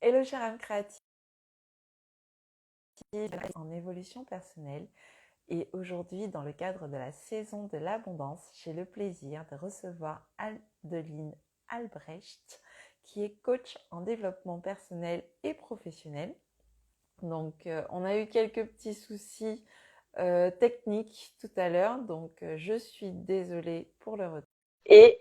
Hello chère âme créative en évolution personnelle et aujourd'hui dans le cadre de la saison de l'abondance, j'ai le plaisir de recevoir Adeline Albrecht qui est coach en développement personnel et professionnel. Donc on a eu quelques petits soucis techniques tout à l'heure, donc je suis désolée pour le retard. Et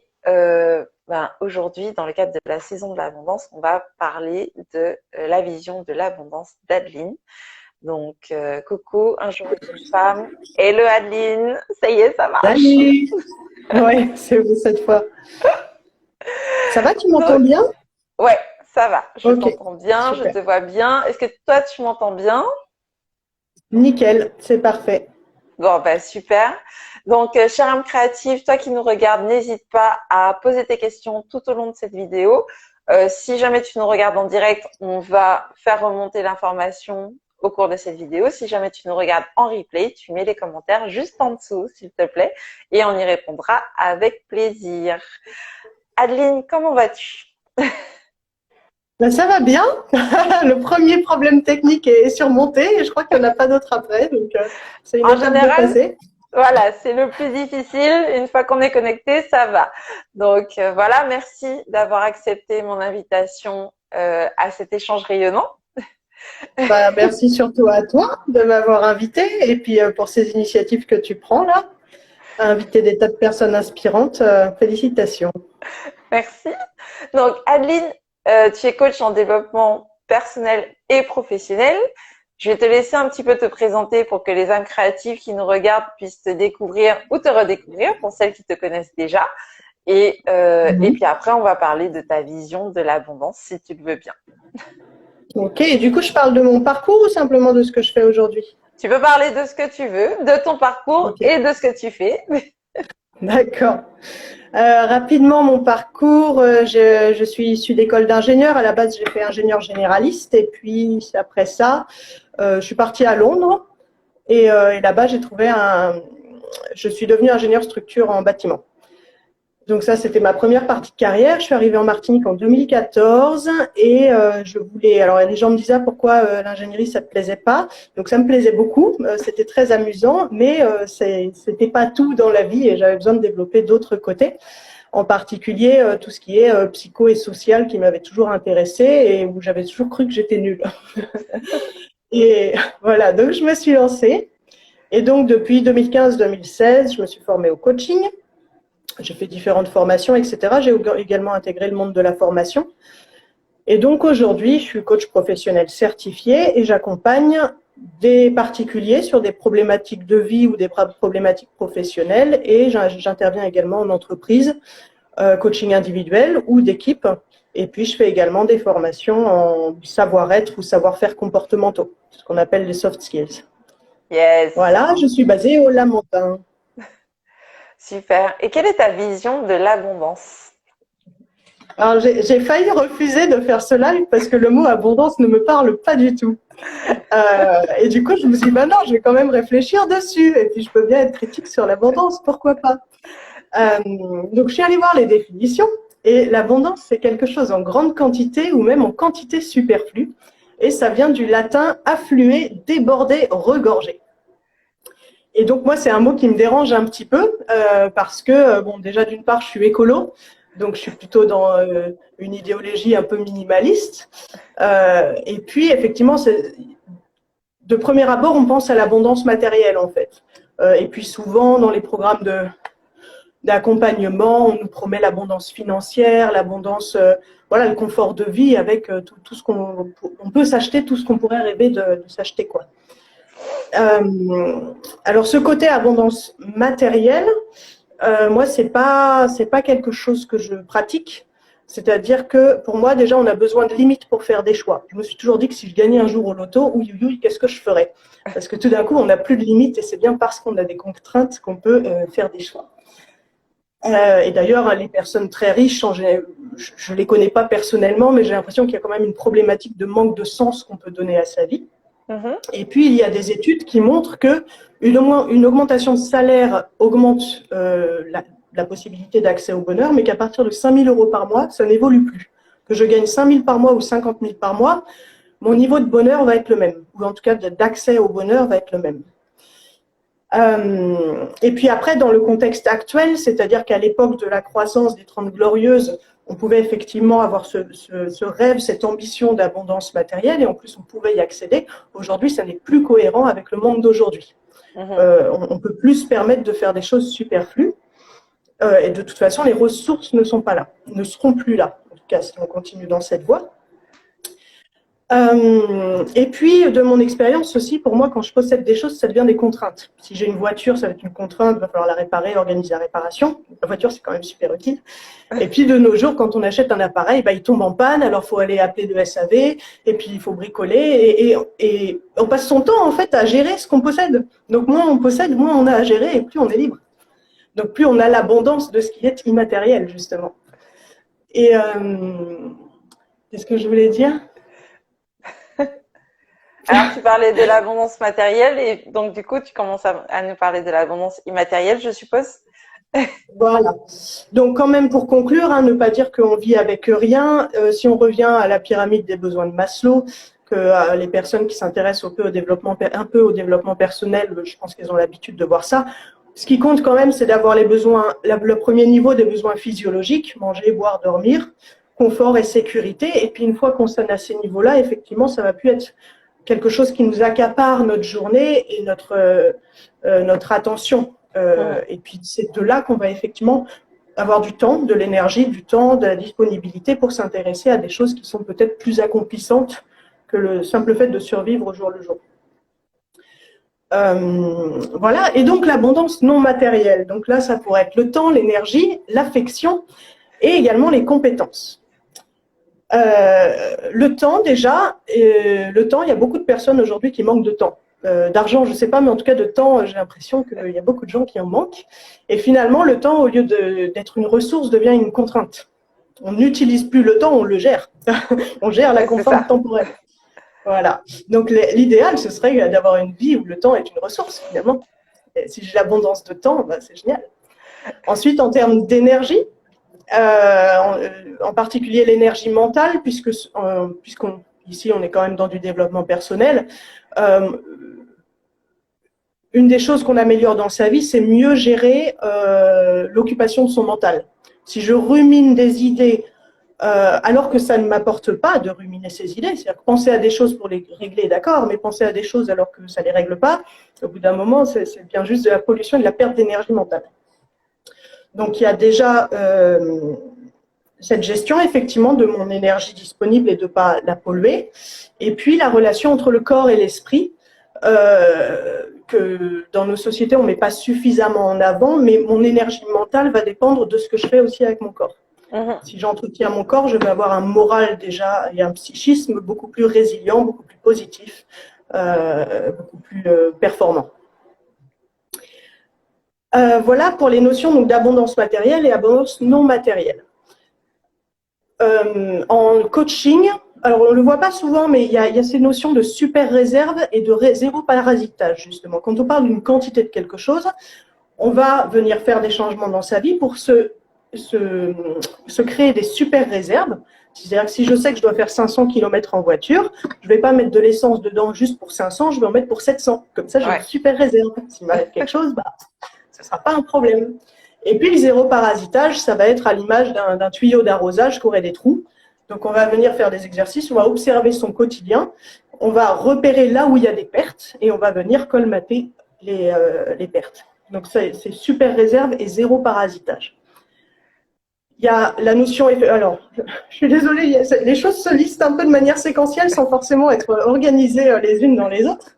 aujourd'hui, dans le cadre de la saison de l'abondance, on va parler de la vision de l'abondance d'Adeline. Donc, coucou, un jour est une femme. Hello Adeline, ça y est, ça marche. Salut! Ouais, c'est vous cette fois. Ça va, tu m'entends Donc, bien? ouais, ça va. Je Ok, t'entends bien, je super. te vois bien. Est-ce que toi, tu m'entends bien? Nickel, c'est parfait. Bon, bah super. Donc, chère âme créative, toi qui nous regardes, n'hésite pas à poser tes questions tout au long de cette vidéo. Si jamais tu nous regardes en direct, on va faire remonter l'information au cours de cette vidéo. Si jamais tu nous regardes en replay, tu mets les commentaires juste en dessous, s'il te plaît, et on y répondra avec plaisir. Adeline, comment vas-tu? Ben, ça va bien. Le premier problème technique est surmonté et je crois qu'il n'y en a pas d'autre après. Donc, c'est une En étape de général, passé. voilà, c'est le plus difficile. Une fois qu'on est connecté, ça va. Donc voilà, merci d'avoir accepté mon invitation à cet échange rayonnant. Bah, merci surtout à toi de m'avoir invité et puis pour ces initiatives que tu prends là, à inviter des tas de personnes inspirantes. Félicitations. Merci. Donc Adeline, tu es coach en développement personnel et professionnel. Je vais te laisser un petit peu te présenter pour que les âmes créatives qui nous regardent puissent te découvrir ou te redécouvrir pour celles qui te connaissent déjà. Et puis après, on va parler de ta vision de l'abondance, si tu le veux bien. Ok, et du coup, je parle de mon parcours ou simplement de ce que je fais aujourd'hui? Tu peux parler de ce que tu veux, de ton parcours Ok, et de ce que tu fais. d'accord. Rapidement, mon parcours, je suis issue d'école d'ingénieur. À la base, j'ai fait ingénieur généraliste et puis après ça, je suis partie à Londres et là-bas, je suis devenue ingénieur structure en bâtiment. Donc ça, c'était ma première partie de carrière. Je suis arrivée en Martinique en 2014 et je voulais. Alors les gens me disaient pourquoi l'ingénierie ça te plaisait pas. Donc ça me plaisait beaucoup. C'était très amusant, mais c'était pas tout dans la vie et j'avais besoin de développer d'autres côtés. En particulier tout ce qui est psycho et social qui m'avait toujours intéressée et où j'avais toujours cru que j'étais nulle. Et voilà, donc je me suis lancée. Et donc depuis 2015-2016, je me suis formée au coaching. J'ai fait différentes formations, etc. J'ai également intégré le monde de la formation. Et donc aujourd'hui, je suis coach professionnel certifié et j'accompagne des particuliers sur des problématiques de vie ou des problématiques professionnelles et j'interviens également en entreprise, coaching individuel ou d'équipe. Et puis je fais également des formations en savoir-être ou savoir-faire comportementaux, ce qu'on appelle les soft skills. Yes, Voilà, je suis basée au Lamentin. super. Et quelle est ta vision de l'abondance? Alors, j'ai failli refuser de faire ce live parce que le mot abondance ne me parle pas du tout. Et du coup, je me suis dit, ben non, je vais quand même réfléchir dessus. Et puis, je peux bien être critique sur l'abondance, pourquoi pas. Donc, je suis allée voir les définitions. Et l'abondance, c'est quelque chose en grande quantité ou même en quantité superflue. Et ça vient du latin affluer, déborder, regorger. Et donc, moi, c'est un mot qui me dérange un petit peu parce que, bon, déjà, d'une part, je suis écolo. Donc, je suis plutôt dans une idéologie un peu minimaliste. Et puis, effectivement, de premier abord, on pense à l'abondance matérielle, en fait. Et puis, souvent, dans les programmes d'accompagnement, on nous promet l'abondance financière, l'abondance, voilà, le confort de vie avec tout ce on peut s'acheter, tout ce qu'on pourrait rêver de s'acheter, quoi. Alors, ce côté abondance matérielle, moi, c'est pas quelque chose que je pratique. C'est-à-dire que pour moi, déjà, on a besoin de limites pour faire des choix. Je me suis toujours dit que si je gagnais un jour au loto, oui, oui, qu'est-ce que je ferais? Parce que tout d'un coup, on n'a plus de limites et c'est bien parce qu'on a des contraintes qu'on peut faire des choix. Et d'ailleurs, les personnes très riches, je les connais pas personnellement, mais j'ai l'impression qu'il y a quand même une problématique de manque de sens qu'on peut donner à sa vie. Et puis, il y a des études qui montrent que une augmentation de salaire augmente la possibilité d'accès au bonheur, mais qu'à partir de 5 000 € par mois, ça n'évolue plus. que je gagne 5 000 par mois ou 50 000 par mois, mon niveau de bonheur va être le même, ou en tout cas d'accès au bonheur va être le même. Et puis après, dans le contexte actuel, c'est-à-dire qu'à l'époque de la croissance des 30 glorieuses, on pouvait effectivement avoir ce rêve, cette ambition d'abondance matérielle, et en plus on pouvait y accéder. Aujourd'hui, ça n'est plus cohérent avec le monde d'aujourd'hui. On peut plus se permettre de faire des choses superflues, et de toute façon, les ressources ne sont pas là, ne seront plus là, en tout cas si on continue dans cette voie. Et puis, de mon expérience aussi, pour moi, quand je possède des choses, ça devient des contraintes. Si j'ai une voiture, ça va être une contrainte, il va falloir la réparer, organiser la réparation. La voiture, c'est quand même super utile. Et puis, de nos jours, quand on achète un appareil, bah, il tombe en panne, alors il faut aller appeler le SAV, et puis il faut bricoler, et on passe son temps, en fait, à gérer ce qu'on possède. Donc, moins on possède, moins on a à gérer, et plus on est libre. Donc, plus on a l'abondance de ce qui est immatériel, justement. Et qu'est-ce que je voulais dire ? Alors, tu parlais de l'abondance matérielle et donc, du coup, tu commences à nous parler de l'abondance immatérielle, je suppose. Voilà. Donc, quand même, pour conclure, ne pas dire qu'on vit avec rien. Si on revient à la pyramide des besoins de Maslow, que les personnes qui s'intéressent un peu au développement personnel, je pense qu'elles ont l'habitude de voir ça. Ce qui compte quand même, c'est d'avoir les besoins, le premier niveau des besoins physiologiques, manger, boire, dormir, confort et sécurité. Et puis, une fois qu'on sonne à ces niveaux-là, effectivement, ça va plus être quelque chose qui nous accapare notre journée et notre attention. Et puis, c'est de là qu'on va effectivement avoir du temps, de l'énergie, du temps, de la disponibilité pour s'intéresser à des choses qui sont peut-être plus accomplissantes que le simple fait de survivre au jour le jour. Voilà. Et donc, l'abondance non matérielle. Donc là, ça pourrait être le temps, l'énergie, l'affection et également les compétences. Le temps, déjà, le temps, il y a beaucoup de personnes aujourd'hui qui manquent de temps. D'argent, je ne sais pas, mais en tout cas de temps, j'ai l'impression qu'il y a beaucoup de gens qui en manquent. Et finalement, le temps, au lieu d'être une ressource, devient une contrainte. On n'utilise plus le temps, on le gère. On gère la contrainte temporelle. Voilà. Donc l'idéal, ce serait d'avoir une vie où le temps est une ressource, finalement. Et si j'ai l'abondance de temps, bah, c'est génial. Ensuite, en termes d'énergie, en particulier l'énergie mentale, puisqu'on ici on est quand même dans du développement personnel. Une des choses qu'on améliore dans sa vie, c'est mieux gérer l'occupation de son mental. Si je rumine des idées alors que ça ne m'apporte pas de ruminer ces idées, c'est-à-dire que penser à des choses pour les régler, d'accord, mais penser à des choses alors que ça ne les règle pas, au bout d'un moment, c'est bien juste de la pollution et de la perte d'énergie mentale. Donc, il y a déjà cette gestion, effectivement, de mon énergie disponible et de ne pas la polluer. Et puis, la relation entre le corps et l'esprit, que dans nos sociétés, on ne met pas suffisamment en avant, mais mon énergie mentale va dépendre de ce que je fais aussi avec mon corps. Si j'entretiens mon corps, je vais avoir un moral déjà et un psychisme beaucoup plus résilient, beaucoup plus positif, beaucoup plus performant. Voilà pour les notions d'abondance matérielle et abondance non matérielle. En coaching, alors on ne le voit pas souvent, mais il y a ces notions de super réserve et de zéro parasitage, justement. Quand on parle d'une quantité de quelque chose, on va venir faire des changements dans sa vie pour se créer des super réserves. C'est-à-dire que si je sais que je dois faire 500 km en voiture, je ne vais pas mettre de l'essence dedans juste pour 500, je vais en mettre pour 700. Comme ça, j'ai une super réserve. S'il m'arrive quelque chose, bah, ce ne sera pas un problème. Et puis, le zéro parasitage, ça va être à l'image d'un tuyau d'arrosage qui aurait des trous. Donc, on va venir faire des exercices, on va observer son quotidien, on va repérer là où il y a des pertes et on va venir colmater les pertes. Donc, c'est super réserve et zéro parasitage. Il y a la notion… Alors, je suis désolée, les choses se listent un peu de manière séquentielle sans forcément être organisées les unes dans les autres.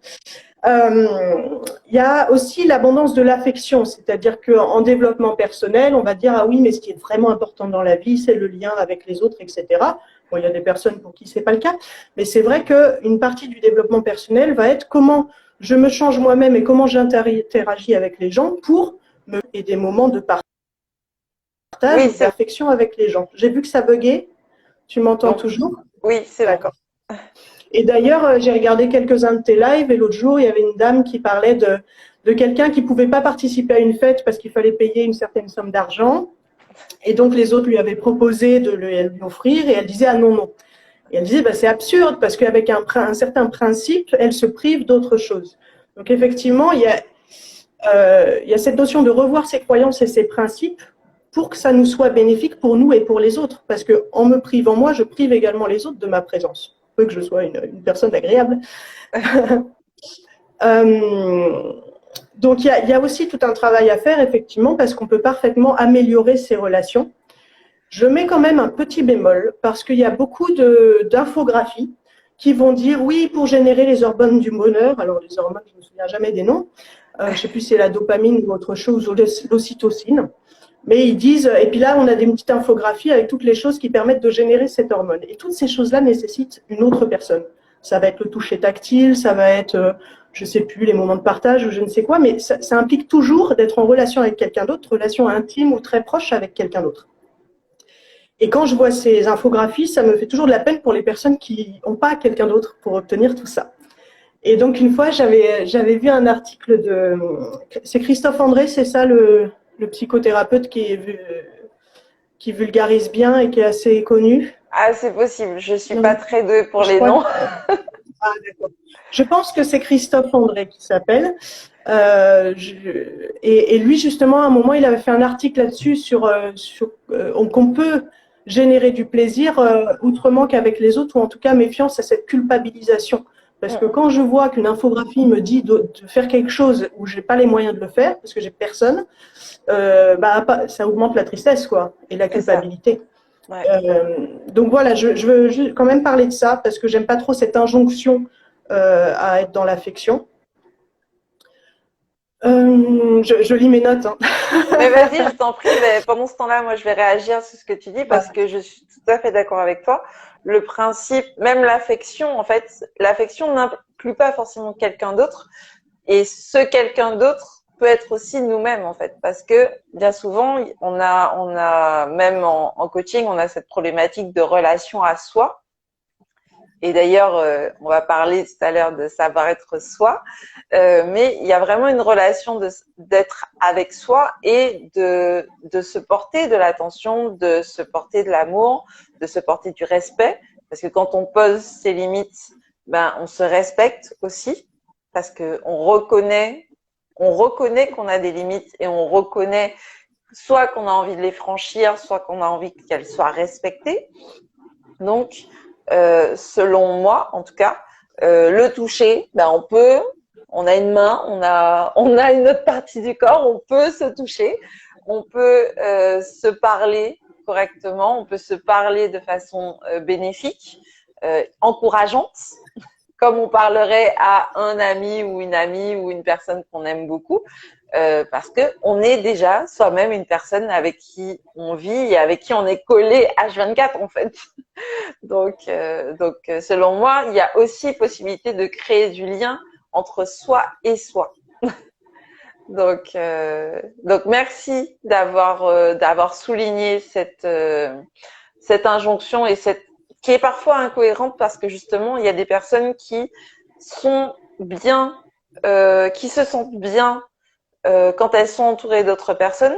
Il y a aussi l'abondance de l'affection, c'est-à-dire qu'en développement personnel, on va dire « Ah oui, mais ce qui est vraiment important dans la vie, c'est le lien avec les autres, etc. » Bon, il y a des personnes pour qui ce n'est pas le cas, mais c'est vrai qu'une partie du développement personnel va être comment je me change moi-même et comment j'interagis avec les gens pour me créer des moments de partage d'affection avec les gens. J'ai vu que ça buguait. Tu m'entends toujours? Oui, c'est d'accord. Et d'ailleurs, j'ai regardé quelques-uns de tes lives et l'autre jour, il y avait une dame qui parlait de quelqu'un qui ne pouvait pas participer à une fête parce qu'il fallait payer une certaine somme d'argent. Et donc, les autres lui avaient proposé de lui offrir et elle disait « Ah non, non ». Et elle disait bah, « C'est absurde parce qu'avec un certain principe, elle se prive d'autre chose ». Donc, effectivement, il y a cette notion de revoir ses croyances et ses principes pour que ça nous soit bénéfique pour nous et pour les autres. Parce qu'en me privant moi, je prive également les autres de ma présence. Peu que je sois une personne agréable. Donc, il y a aussi tout un travail à faire, effectivement, parce qu'on peut parfaitement améliorer ces relations. Je mets quand même un petit bémol, parce qu'il y a beaucoup d'infographies qui vont dire, oui, pour générer les hormones du bonheur, alors les hormones, je ne me souviens jamais des noms, je ne sais plus si c'est la dopamine ou autre chose, ou l'ocytocine, mais ils disent, et puis là, on a des petites infographies avec toutes les choses qui permettent de générer cette hormone. Et toutes ces choses-là nécessitent une autre personne. Ça va être le toucher tactile, ça va être, je ne sais plus, les moments de partage ou je ne sais quoi, mais ça implique toujours d'être en relation avec quelqu'un d'autre, relation intime ou très proche avec quelqu'un d'autre. Et quand je vois ces infographies, ça me fait toujours de la peine pour les personnes qui n'ont pas quelqu'un d'autre pour obtenir tout ça. Et donc, une fois, j'avais vu un article c'est Christophe André, c'est ça, le psychothérapeute qui vulgarise bien et qui est assez connu. Ah, c'est possible. Je suis pas très douée pour les noms. Je pense que c'est Christophe André qui s'appelle. Et lui, justement, à un moment, il avait fait un article là-dessus sur qu'on peut générer du plaisir autrement qu'avec les autres, ou en tout cas méfiance à cette culpabilisation. Parce que quand je vois qu'une infographie me dit de faire quelque chose où j'ai pas les moyens de le faire, parce que j'ai personne, ça augmente la tristesse, quoi, et la culpabilité. Ouais. Donc voilà, je veux quand même parler de ça, parce que j'aime pas trop cette injonction à être dans l'affection. Je lis mes notes. Hein. Mais vas-y, je t'en prie. Mais pendant ce temps-là, moi, je vais réagir sur ce que tu dis parce que je suis tout à fait d'accord avec toi. Le principe, même l'affection, en fait, l'affection n'inclut pas forcément quelqu'un d'autre. Et ce quelqu'un d'autre peut être aussi nous-mêmes, en fait. Parce que bien souvent, on a même en coaching, on a cette problématique de relation à soi. Et d'ailleurs, on va parler tout à l'heure de savoir être soi, mais il y a vraiment une relation d'être avec soi et de se porter de l'attention, de se porter de l'amour, de se porter du respect, parce que quand on pose ses limites, ben on se respecte aussi, parce que on reconnaît qu'on a des limites et on reconnaît soit qu'on a envie de les franchir, soit qu'on a envie qu'elles soient respectées. Donc selon moi, en tout cas, le toucher, ben on a une main, on a une autre partie du corps, on peut se toucher, on peut se parler correctement, on peut se parler de façon bénéfique, encourageante, comme on parlerait à un ami ou une personne qu'on aime beaucoup. Parce que on est déjà soi-même une personne avec qui on vit et avec qui on est collé H24 en fait. Donc selon moi, il y a aussi possibilité de créer du lien entre soi et soi. Donc merci d'avoir souligné cette injonction et qui est parfois incohérente parce que justement il y a des personnes qui sont bien, qui se sentent bien quand elles sont entourées d'autres personnes,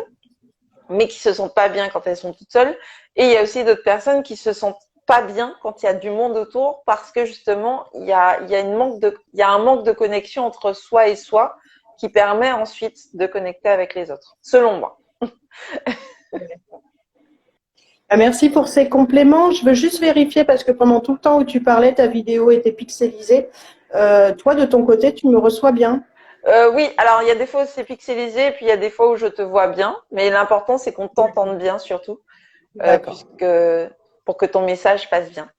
mais qui se sentent pas bien quand elles sont toutes seules. Et il y a aussi d'autres personnes qui se sentent pas bien quand il y a du monde autour, parce que justement il y a un manque de connexion entre soi et soi qui permet ensuite de connecter avec les autres, selon moi. Merci pour ces compléments. Je veux juste vérifier parce que pendant tout le temps où tu parlais, ta vidéo était pixelisée. Toi, de ton côté, tu me reçois bien? Oui, alors il y a des fois où c'est pixelisé, puis il y a des fois où je te vois bien, mais l'important c'est qu'on t'entende bien surtout, pour que ton message passe bien.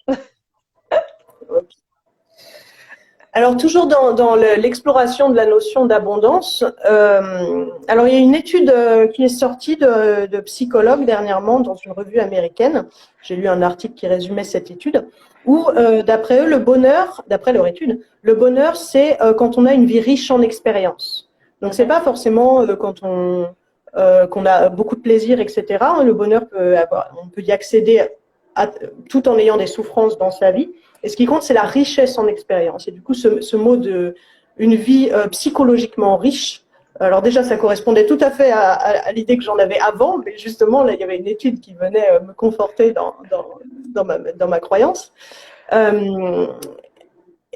Alors toujours dans l'exploration de la notion d'abondance, alors il y a une étude qui est sortie de psychologues dernièrement dans une revue américaine. J'ai lu un article qui résumait cette étude. Où, d'après eux, le bonheur, d'après leur étude, le bonheur, c'est quand on a une vie riche en expériences. Donc, c'est pas forcément quand qu'on a beaucoup de plaisir, etc. Le bonheur on peut y accéder tout en ayant des souffrances dans sa vie. Et ce qui compte, c'est la richesse en expérience. Et du coup, ce mot une vie psychologiquement riche, Alors déjà, ça correspondait tout à fait à l'idée que j'en avais avant, mais justement, là, il y avait une étude qui venait me conforter dans ma croyance.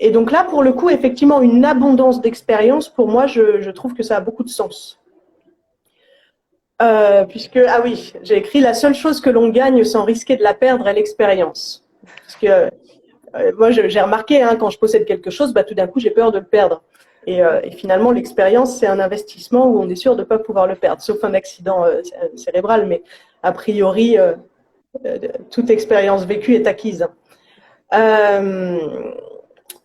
Et donc là, pour le coup, effectivement, une abondance d'expérience, pour moi, je trouve que ça a beaucoup de sens. Puisque, ah oui, j'ai écrit la seule chose que l'on gagne sans risquer de la perdre est l'expérience. Parce que moi, j'ai remarqué, hein, quand je possède quelque chose, bah, tout d'un coup, j'ai peur de le perdre. Et finalement, l'expérience, c'est un investissement où on est sûr de ne pas pouvoir le perdre, sauf un accident cérébral. Mais a priori, toute expérience vécue est acquise.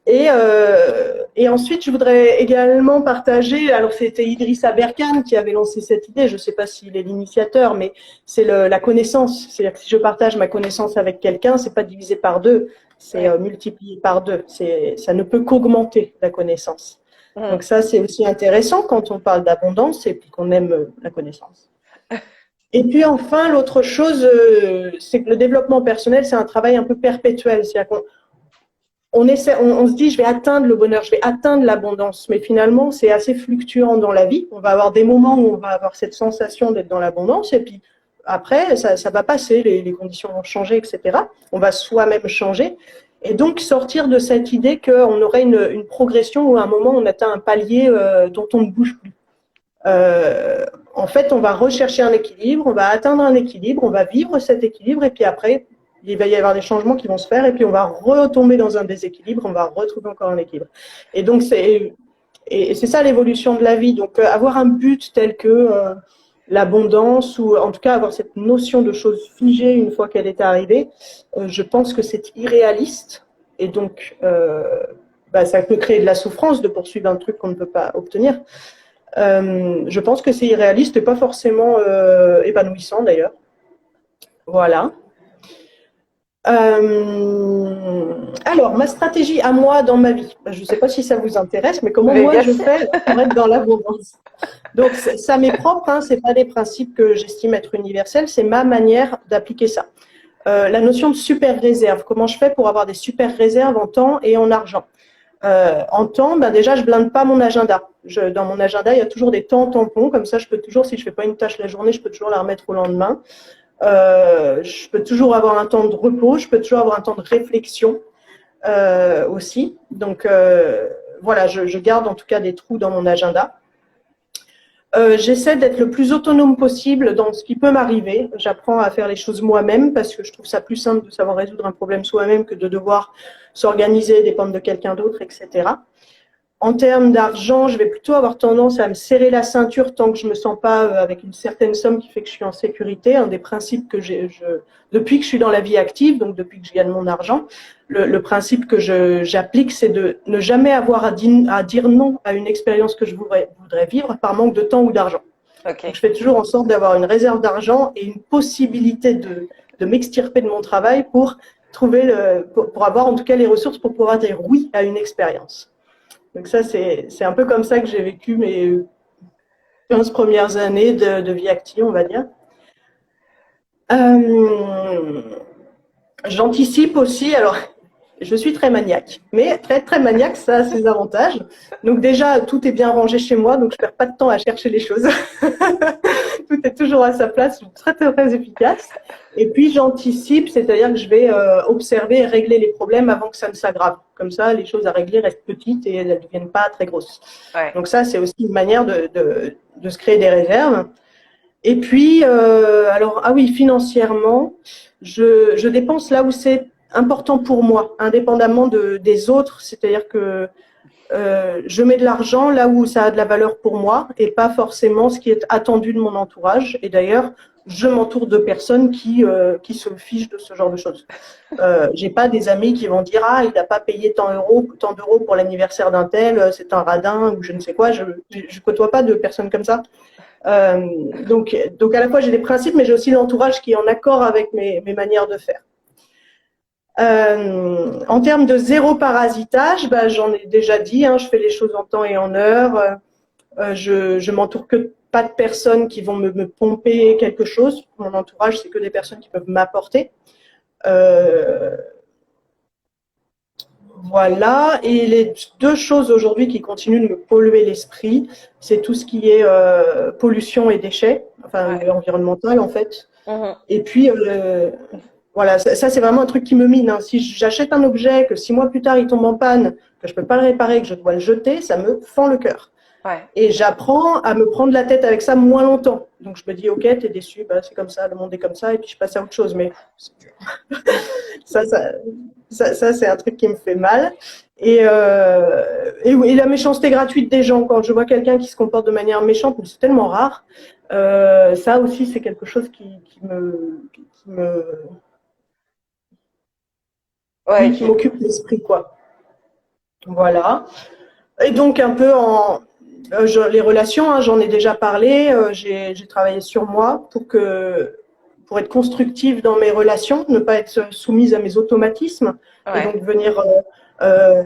Et ensuite, je voudrais également partager, alors c'était Idrissa Berkane qui avait lancé cette idée, je ne sais pas s'il est l'initiateur, mais c'est la connaissance. C'est-à-dire que si je partage ma connaissance avec quelqu'un, c'est pas divisé par deux, c'est multiplié par deux. Ça ne peut qu'augmenter la connaissance. Donc ça, c'est aussi intéressant quand on parle d'abondance et puis qu'on aime la connaissance. Et puis enfin, l'autre chose, c'est que le développement personnel, c'est un travail un peu perpétuel. C'est-à-dire qu'on on se dit, je vais atteindre le bonheur, je vais atteindre l'abondance. Mais finalement, c'est assez fluctuant dans la vie. On va avoir des moments où on va avoir cette sensation d'être dans l'abondance. Et puis après, ça va passer, les conditions vont changer, etc. On va soi-même changer. Et donc, sortir de cette idée qu'on aurait une progression où à un moment, on atteint un palier dont on ne bouge plus. En fait, on va rechercher un équilibre, on va atteindre un équilibre, on va vivre cet équilibre. Et puis après, il va y avoir des changements qui vont se faire et puis on va retomber dans un déséquilibre, on va retrouver encore un équilibre. Et donc, c'est ça l'évolution de la vie. Donc, avoir un but tel que l'abondance ou en tout cas avoir cette notion de chose figée une fois qu'elle est arrivée, je pense que c'est irréaliste. Et donc, ça peut créer de la souffrance de poursuivre un truc qu'on ne peut pas obtenir. Je pense que c'est irréaliste et pas forcément épanouissant d'ailleurs. Voilà. Alors, ma stratégie à moi dans ma vie, je ne sais pas si ça vous intéresse, mais comment moi je fais pour être dans l'abondance. Donc, ça m'est propre, hein, ce n'est pas des principes que j'estime être universels, c'est ma manière d'appliquer ça. La notion de super réserve, comment je fais pour avoir des super réserves en temps et en argent. En temps, déjà, je ne blinde pas mon agenda. Dans mon agenda, il y a toujours des temps tampons, comme ça, je peux toujours, si je ne fais pas une tâche la journée, je peux toujours la remettre au lendemain. Je peux toujours avoir un temps de repos, je peux toujours avoir un temps de réflexion aussi. Donc, voilà, je garde en tout cas des trous dans mon agenda. J'essaie d'être le plus autonome possible dans ce qui peut m'arriver. J'apprends à faire les choses moi-même parce que je trouve ça plus simple de savoir résoudre un problème soi-même que de devoir s'organiser, dépendre de quelqu'un d'autre, etc. En termes d'argent, je vais plutôt avoir tendance à me serrer la ceinture tant que je ne me sens pas avec une certaine somme qui fait que je suis en sécurité. Un des principes que depuis que je suis dans la vie active, donc depuis que je gagne mon argent, le principe que j'applique, c'est de ne jamais avoir à dire non à une expérience que je voudrais vivre par manque de temps ou d'argent. Okay. Donc, je fais toujours en sorte d'avoir une réserve d'argent et une possibilité de m'extirper de mon travail pour avoir en tout cas les ressources pour pouvoir dire oui à une expérience. Donc ça, c'est un peu comme ça que j'ai vécu mes 15 premières années de vie active, on va dire. J'anticipe aussi, alors je suis très maniaque, mais très maniaque, ça a ses avantages. Donc déjà, tout est bien rangé chez moi, donc je ne perds pas de temps à chercher les choses. Tout est toujours à sa place, je suis très efficace. Et puis j'anticipe, c'est-à-dire que je vais observer et régler les problèmes avant que ça ne s'aggrave. Comme ça, les choses à régler restent petites et elles ne deviennent pas très grosses. Ouais. Donc ça, c'est aussi une manière de se créer des réserves. Et puis, alors, ah oui, financièrement, je dépense là où c'est important pour moi, indépendamment des autres. C'est-à-dire que je mets de l'argent là où ça a de la valeur pour moi et pas forcément ce qui est attendu de mon entourage. Et d'ailleurs, je m'entoure de personnes qui se fichent de ce genre de choses. J'ai pas des amis qui vont dire il n'a pas payé tant d'euros pour l'anniversaire d'un tel, c'est un radin ou je ne sais quoi. Je côtoie pas de personnes comme ça. Donc à la fois j'ai des principes, mais j'ai aussi l'entourage qui est en accord avec mes manières de faire. En termes de zéro parasitage, j'en ai déjà dit, je fais les choses en temps et en heure. Je m'entoure que pas de personnes qui vont me pomper quelque chose. Mon entourage, c'est que des personnes qui peuvent m'apporter. Voilà. Et les deux choses aujourd'hui qui continuent de me polluer l'esprit, c'est tout ce qui est pollution et déchets, enfin Ouais. environnemental en fait. Mhm. Et puis voilà, ça c'est vraiment un truc qui me mine, hein. Si j'achète un objet, que 6 mois plus tard il tombe en panne, que je peux pas le réparer, que je dois le jeter, ça me fend le cœur. Ouais. Et j'apprends à me prendre la tête avec ça moins longtemps. Donc je me dis, ok, t'es déçu, bah, c'est comme ça, le monde est comme ça, et puis je passe à autre chose. Mais ça, ça, ça c'est un truc qui me fait mal. Et la méchanceté gratuite des gens, quand je vois quelqu'un qui se comporte de manière méchante, mais c'est tellement rare, ça aussi c'est quelque chose Ouais, oui, qui m'occupe l'esprit, quoi. Voilà. Et donc un peu les relations, hein, j'en ai déjà parlé. J'ai travaillé sur moi pour être constructive dans mes relations, ne pas être soumise à mes automatismes et ouais. donc venir euh,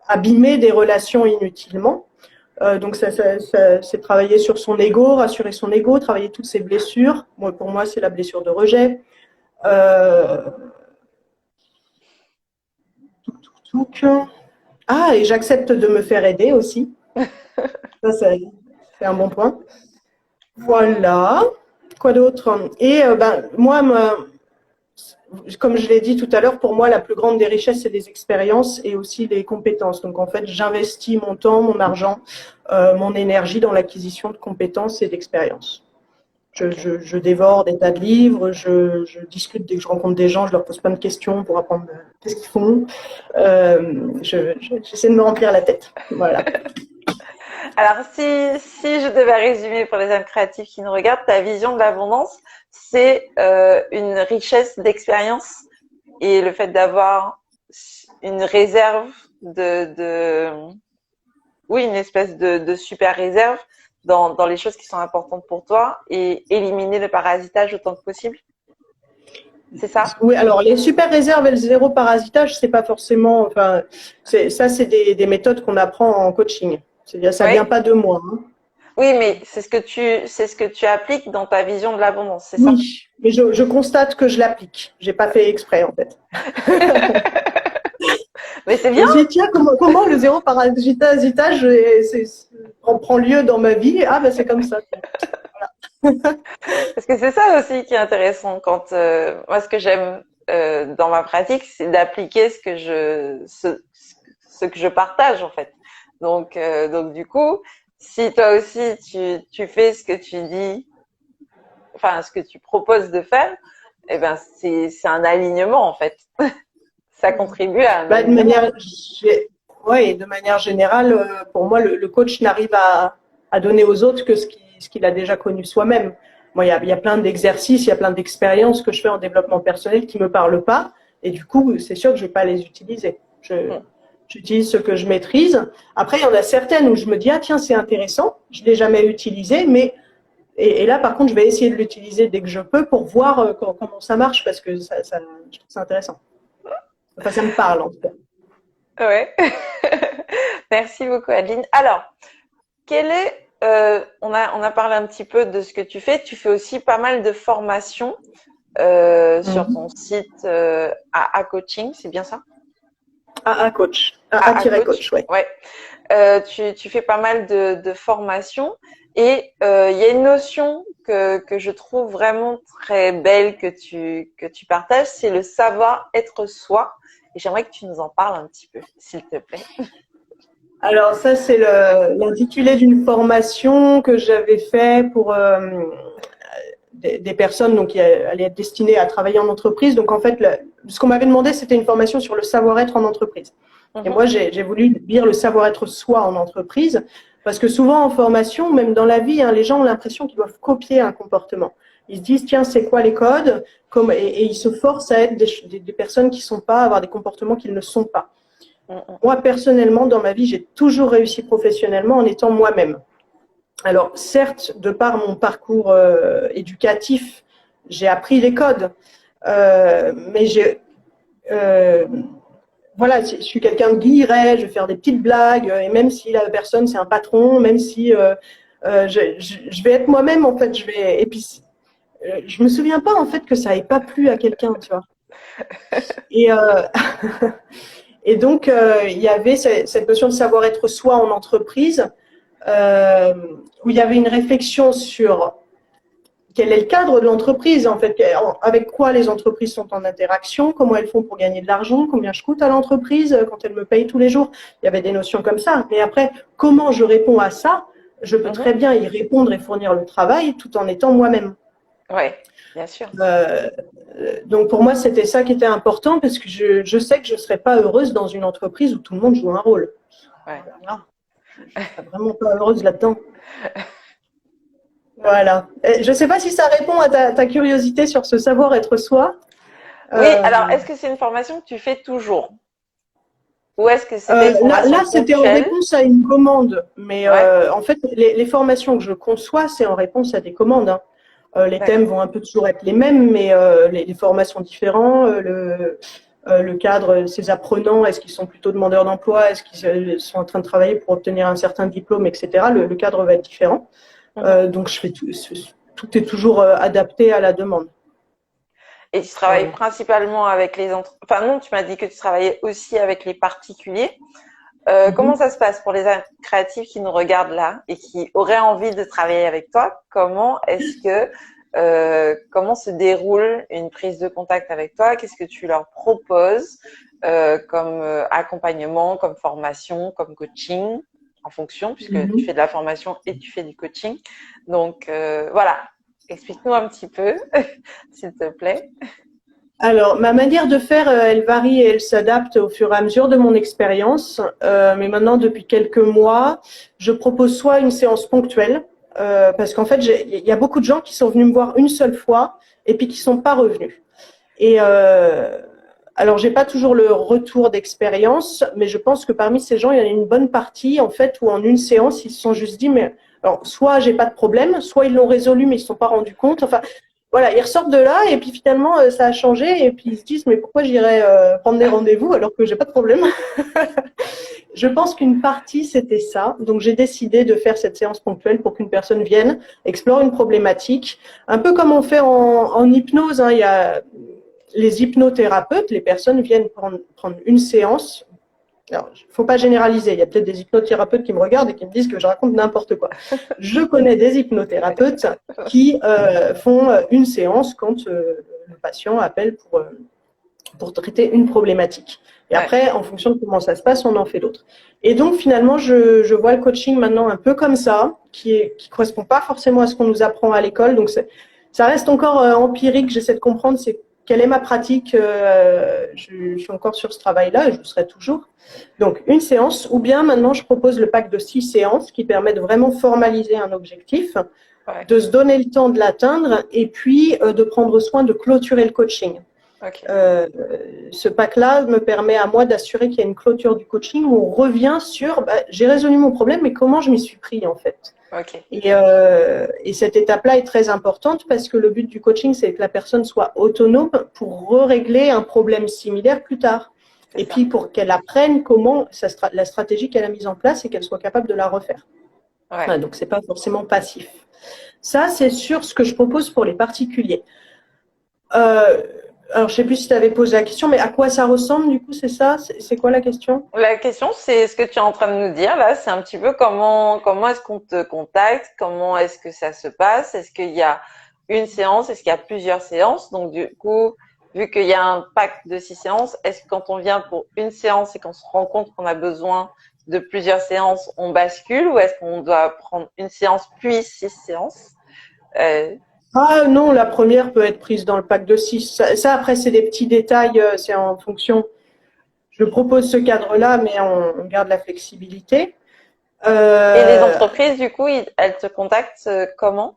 abîmer des relations inutilement. Donc c'est travailler sur son ego, rassurer son ego, travailler toutes ses blessures. Bon, pour moi, c'est la blessure de rejet. Euh, Ah, et j'accepte de me faire aider aussi. Ça, c'est un bon point. Voilà. Quoi d'autre? Et moi, comme je l'ai dit tout à l'heure, pour moi, la plus grande des richesses, c'est des expériences et aussi des compétences. Donc, en fait, j'investis mon temps, mon argent, mon énergie dans l'acquisition de compétences et d'expériences. Ok. Je dévore des tas de livres, je discute dès que je rencontre des gens, je leur pose plein de questions pour apprendre qu'est-ce qu'ils font. J'essaie de me remplir la tête. Voilà. Alors, si je devais résumer pour les âmes créatives qui nous regardent, ta vision de l'abondance, c'est une richesse d'expérience et le fait d'avoir une réserve oui, une espèce de super réserve dans les choses qui sont importantes pour toi et éliminer le parasitage autant que possible. C'est ça? Oui, alors les super réserves et le zéro parasitage, c'est pas forcément. Enfin, c'est des méthodes qu'on apprend en coaching. C'est-à-dire, ça Oui. vient pas de moi, hein. Oui, mais c'est ce que tu appliques dans ta vision de l'abondance, c'est ça? Oui, mais je constate que je l'applique. J'ai pas fait exprès en fait. Mais c'est bien. Et j'ai dit, tiens, comment le zéro parasitage prend lieu dans ma vie? Ah ben c'est comme ça. Parce que c'est ça aussi qui est intéressant quand moi ce que j'aime dans ma pratique, c'est d'appliquer ce que je partage en fait. Donc du coup, si toi aussi tu fais ce que tu dis, enfin ce que tu proposes de faire, eh ben c'est un alignement en fait. Ça contribue à un Bah, alignement. ouais, de manière générale, pour moi, le coach n'arrive à donner aux autres que ce qu'il a déjà connu soi-même. Moi, il y a plein d'exercices, il y a plein d'expériences que je fais en développement personnel qui me parlent pas. Et du coup, c'est sûr que je vais pas les utiliser. Mm. J'utilise ce que je maîtrise. Après, il y en a certaines où je me dis, ah tiens, c'est intéressant, je l'ai jamais utilisé, mais et là, par contre, je vais essayer de l'utiliser dès que je peux pour voir comment ça marche parce que je trouve ça intéressant. Enfin, ça me parle en tout cas. Ouais. Merci beaucoup Adeline. Alors, quel est on a parlé un petit peu de ce que tu fais. Tu fais aussi pas mal de formations sur ton Mhm. site AA Coaching, c'est bien ça? AA coach. AA Coach, AA-coach, ouais. ouais. Tu fais pas mal de formations et il y a une notion que je trouve vraiment très belle que tu partages, c'est le savoir être soi. Et j'aimerais que tu nous en parles un petit peu, s'il te plaît. Alors ça, c'est l'intitulé d'une formation que j'avais fait pour des personnes donc, qui allaient être destinées à travailler en entreprise. Donc en fait, ce qu'on m'avait demandé, c'était une formation sur le savoir-être en entreprise. Et Mhm, moi, j'ai voulu dire le savoir-être soi en entreprise, parce que souvent en formation, même dans la vie, hein, les gens ont l'impression qu'ils doivent copier un comportement. Ils se disent, tiens, c'est quoi les codes et ils se forcent à être des personnes qui sont pas, à avoir des comportements qu'ils ne sont pas. mhm, Moi, personnellement, dans ma vie, j'ai toujours réussi professionnellement en étant moi-même. Alors, certes, de par mon parcours éducatif, j'ai appris les codes, mais euh, voilà, je suis quelqu'un de guilleret, je vais faire des petites blagues, et même si la personne c'est un patron, même si je vais être moi-même en fait, et puis je me souviens pas en fait que ça ait pas plu à quelqu'un, tu vois. Et Et donc, il y avait cette notion de savoir-être soi en entreprise, où il y avait une réflexion sur quel est le cadre de l'entreprise, en fait, avec quoi les entreprises sont en interaction, comment elles font pour gagner de l'argent, combien je coûte à l'entreprise quand elle me paye tous les jours. Il y avait des notions comme ça. Mais après, comment je réponds à ça? Je peux très bien y répondre et fournir le travail tout en étant moi-même. Oui, bien sûr. Donc pour moi, c'était ça qui était important parce que je sais que je ne serais pas heureuse dans une entreprise où tout le monde joue un rôle. Ouais. Je ne serais vraiment pas heureuse là-dedans. Voilà. Je ne sais pas si ça répond à ta curiosité sur ce savoir-être soi. Oui, alors est-ce que c'est une formation que tu fais toujours? Ou est-ce que c'était une formation là, c'était en ponctuelle? réponse à une commande. Mais Ouais. en fait, les formations que je conçois, c'est en réponse à des commandes. Hein. Les thèmes vont un peu toujours être les mêmes, mais les formats sont différents. Le cadre, ces apprenants, est-ce qu'ils sont plutôt demandeurs d'emploi? Est-ce qu'ils sont en train de travailler pour obtenir un certain diplôme, etc. Le cadre va être différent. Donc, je fais tout est toujours adapté à la demande. Et tu travailles principalement avec les Enfin non, tu m'as dit que tu travaillais aussi avec les particuliers. Comment ça se passe pour les créatifs qui nous regardent là et qui auraient envie de travailler avec toi? Comment se déroule une prise de contact avec toi? Qu'est-ce que tu leur proposes comme accompagnement, comme formation, comme coaching, en fonction, puisque tu fais de la formation et tu fais du coaching. Donc voilà, explique-nous un petit peu, s'il te plaît. Alors, ma manière de faire, elle varie et elle s'adapte au fur et à mesure de mon expérience. Mais maintenant, depuis quelques mois, je propose soit une séance ponctuelle, parce qu'en fait, il y a beaucoup de gens qui sont venus me voir une seule fois et puis qui sont pas revenus. Et alors, j'ai pas toujours le retour d'expérience, mais je pense que parmi ces gens, il y en a une bonne partie, en fait, où en une séance, ils se sont juste dit, mais alors, soit j'ai pas de problème, soit ils l'ont résolu, mais ils se sont pas rendus compte. Enfin, voilà, ils ressortent de là et puis finalement, ça a changé et puis ils se disent, mais pourquoi j'irais prendre des rendez-vous alors que j'ai pas de problème? Je pense qu'une partie, c'était ça. Donc, j'ai décidé de faire cette séance ponctuelle pour qu'une personne vienne, explore une problématique, un peu comme on fait en hypnose. Hein. Il y a les hypnothérapeutes, les personnes viennent prendre une séance. Alors, il ne faut pas généraliser. Il y a peut-être des hypnothérapeutes qui me regardent et qui me disent que je raconte n'importe quoi. Je connais des hypnothérapeutes qui font une séance quand le patient appelle pour traiter une problématique. Et après, en fonction de comment ça se passe, on en fait d'autres. Et donc, finalement, je vois le coaching maintenant un peu comme ça, qui correspond pas forcément à ce qu'on nous apprend à l'école. Donc, ça reste encore empirique. J'essaie de comprendre quelle est ma pratique. Je suis encore sur ce travail-là et je le serai toujours. Donc, une séance, ou bien maintenant, je propose le pack de 6 séances qui permet de vraiment formaliser un objectif, de se donner le temps de l'atteindre et puis de prendre soin de clôturer le coaching. Okay. Ce pack-là me permet à moi d'assurer qu'il y a une clôture du coaching où on revient sur j'ai résolu mon problème, mais comment je m'y suis pris en fait. Okay. Et cette étape-là est très importante parce que le but du coaching, c'est que la personne soit autonome pour régler un problème similaire plus tard. Et puis pour qu'elle apprenne comment la stratégie qu'elle a mise en place et qu'elle soit capable de la refaire. Ouais. Enfin, donc, c'est pas forcément passif. Ça, c'est sur ce que je propose pour les particuliers. Alors, je sais plus si tu avais posé la question, mais à quoi ça ressemble, du coup, c'est ça? C'est quoi la question? La question, c'est ce que tu es en train de nous dire, là. C'est un petit peu comment est-ce qu'on te contacte? Comment est-ce que ça se passe? Est-ce qu'il y a une séance? Est-ce qu'il y a plusieurs séances? Donc, du coup, vu qu'il y a un pack de 6 séances, est-ce que quand on vient pour une séance et qu'on se rend compte qu'on a besoin de plusieurs séances, on bascule? Ou est-ce qu'on doit prendre une séance puis 6 séances? Ah non, la première peut être prise dans le pack de 6. Ça après, c'est des petits détails, c'est en fonction. Je propose ce cadre-là, mais on garde la flexibilité. Et les entreprises, du coup, elles te contactent comment?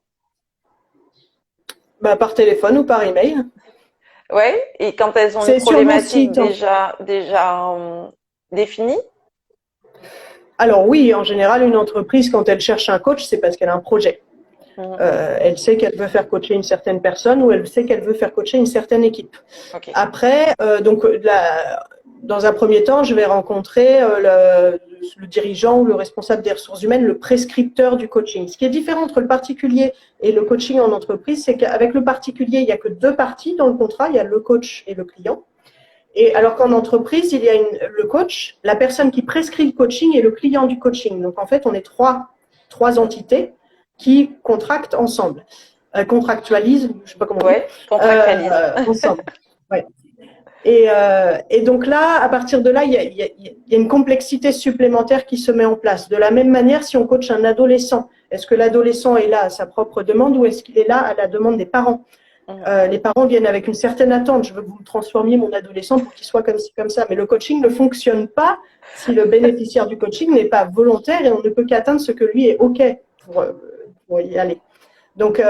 Par téléphone ou par email. Ouais, et quand elles ont une problématique déjà définie? Alors oui, en général, une entreprise, quand elle cherche un coach, c'est parce qu'elle a un projet. Elle sait qu'elle veut faire coacher une certaine personne ou elle sait qu'elle veut faire coacher une certaine équipe. Okay. Après, dans un premier temps, je vais rencontrer le dirigeant ou le responsable des ressources humaines, le prescripteur du coaching. Ce qui est différent entre le particulier et le coaching en entreprise, c'est qu'avec le particulier, il n'y a que 2 parties dans le contrat, il y a le coach et le client. Et alors qu'en entreprise, il y a le coach, la personne qui prescrit le coaching et le client du coaching. Donc, en fait, on est trois entités qui contractent ensemble. Contractualisent, je ne sais pas comment on dit. Contractualisent. Ensemble. Ouais. Et donc là, à partir de là, il y a une complexité supplémentaire qui se met en place. De la même manière, si on coach un adolescent, est-ce que l'adolescent est là à sa propre demande ou est-ce qu'il est là à la demande des parents? Les parents viennent avec une certaine attente. Je veux que vous transformiez mon adolescent pour qu'il soit comme ci, comme ça. Mais le coaching ne fonctionne pas si le bénéficiaire du coaching n'est pas volontaire et on ne peut qu'atteindre ce que lui est OK pour y aller. Donc,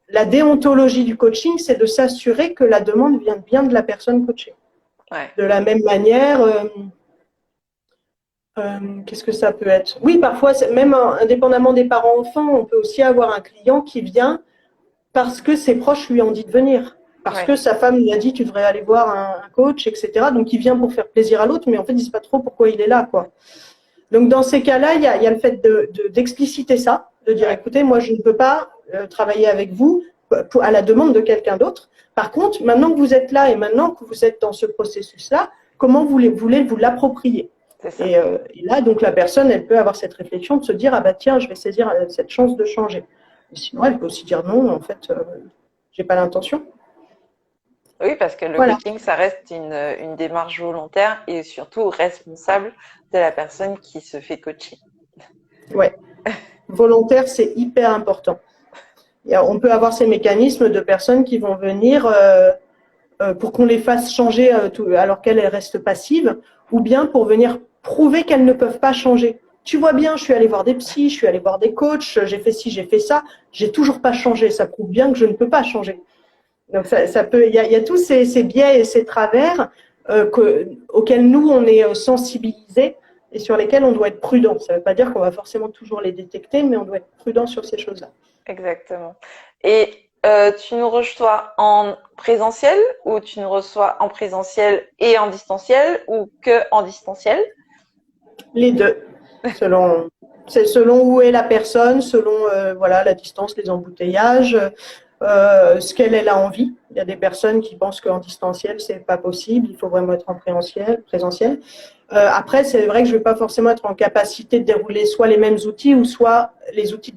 la déontologie du coaching, c'est de s'assurer que la demande vient bien de la personne coachée. Ouais. De la même manière, qu'est-ce que ça peut être? Oui, parfois, même indépendamment des parents-enfants, on peut aussi avoir un client qui vient parce que ses proches lui ont dit de venir. Parce que sa femme lui a dit tu devrais aller voir un coach, etc. Donc, il vient pour faire plaisir à l'autre, mais en fait, il ne sait pas trop pourquoi il est là, quoi. Donc, dans ces cas-là, il y a le fait d'expliciter ça, de dire écoutez, moi, je ne peux pas travailler avec vous à la demande de quelqu'un d'autre. Par contre, maintenant que vous êtes là et maintenant que vous êtes dans ce processus-là, comment voulez-vous vous l'approprier? Et là, donc, la personne, elle peut avoir cette réflexion de se dire ah bah tiens, je vais saisir cette chance de changer. Et sinon, elle peut aussi dire non, en fait, j'ai pas l'intention. Oui, parce que le coaching, ça reste une démarche volontaire et surtout responsable de la personne qui se fait coacher. Ouais. Volontaire, c'est hyper important. Et on peut avoir ces mécanismes de personnes qui vont venir pour qu'on les fasse changer alors qu'elles restent passives, ou bien pour venir prouver qu'elles ne peuvent pas changer. Tu vois bien, je suis allée voir des psys, je suis allée voir des coachs, j'ai fait ci, j'ai fait ça, j'ai toujours pas changé. Ça prouve bien que je ne peux pas changer. Donc ça peut, il y a tous ces biais et ces travers auxquels nous on est sensibilisés et sur lesquels on doit être prudent. Ça ne veut pas dire qu'on va forcément toujours les détecter, mais on doit être prudent sur ces choses-là. Exactement. Et tu nous reçois en présentiel ou tu nous reçois en présentiel et en distanciel ou que en distanciel? Les deux. C'est selon où est la personne, selon voilà, la distance, les embouteillages, ce qu'elle a envie. Il y a des personnes qui pensent qu'en distanciel, c'est pas possible, il faut vraiment être en présentiel. Après, c'est vrai que je ne vais pas forcément être en capacité de dérouler soit les mêmes outils ou soit les outils